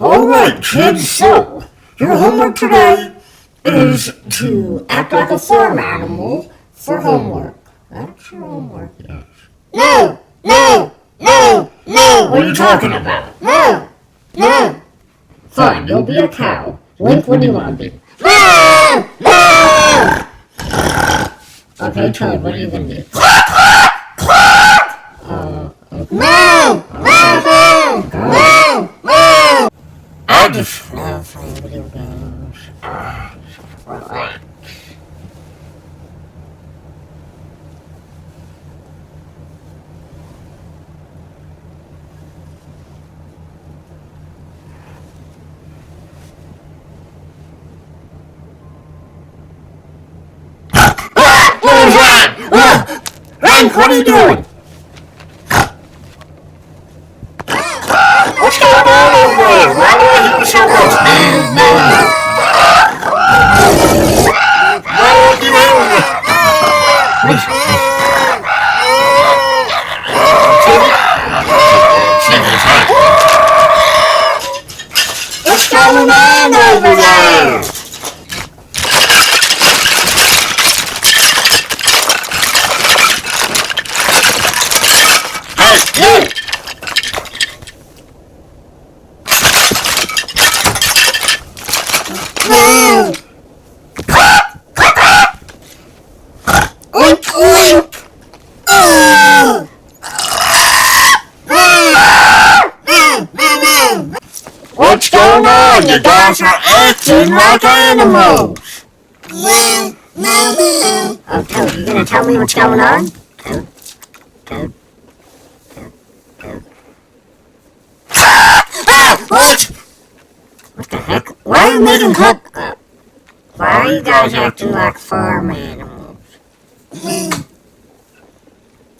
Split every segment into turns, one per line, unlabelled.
Alright, kids, so your homework today is to act like a farm animal for homework. That's your homework, yes.
No! No! No! No!
What are you talking about?
No! No!
Fine, you'll be a cow. Wink when you want to be.
No! No!
Okay, Toad, what are you going to do? Okay.
No! No! No! No!
I just love playing video games. Relax. What is that? Frank, what are you doing? What's going on over there? Why do I hear so much? Why are you doing this? What's going on over there? Hey, you!
No!
Oink, oink!
Oh!
What's going on? You guys are acting like animals!
No! No!
Oh, Toad, you gonna tell me what's going on? Toad. Toad. Toad. Toad. Ah! What? What the heck? Why are you making why are you guys acting like farm animals?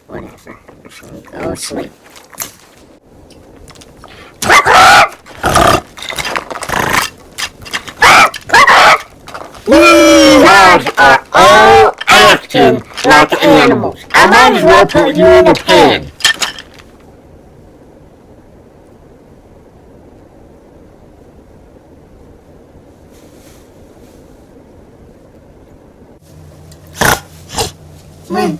Whatever. So go sleep. You guys are all acting like animals. I might as well put you in a pen.
When?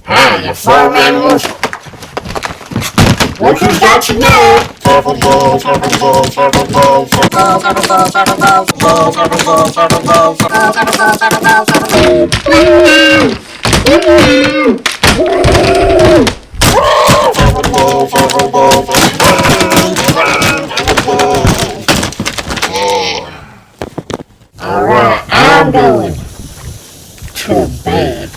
Hey, you farm animals. What you got to know? Seven balls, seven balls, seven balls, seven balls, seven balls, seven balls, seven balls, seven balls, seven balls, seven balls, seven balls, seven balls, seven balls. Alright, I'm going to bed.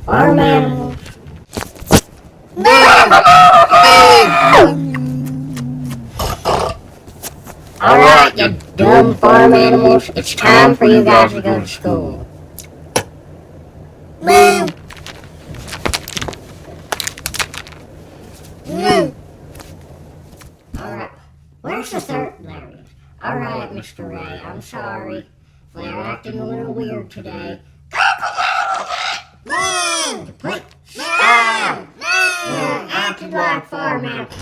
Farm animals. Alright, you dumb farm animals. It's time for you guys to go to school.
No! No!
Alright, where's the third? There it is. Alright, Mr. Ray, I'm sorry. We're acting a little weird today.
No!
Wait, stop! They're acting like farm animals.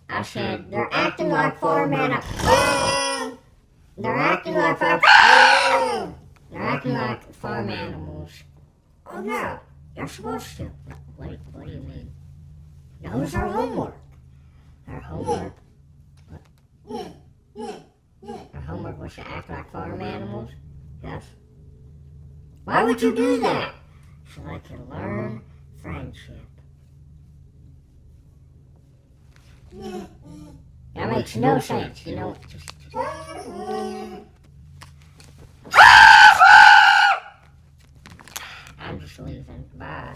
I said, they're acting like farm animals. They're acting like farm They're acting like farm animals. Oh no, you're supposed to. Wait, what do you mean? No, it's our homework. Our homework. What? Our homework was to act like farm animals? Yes. Why would you do that? So I can learn friendship. That makes no sense, you know. I'm just leaving. Bye.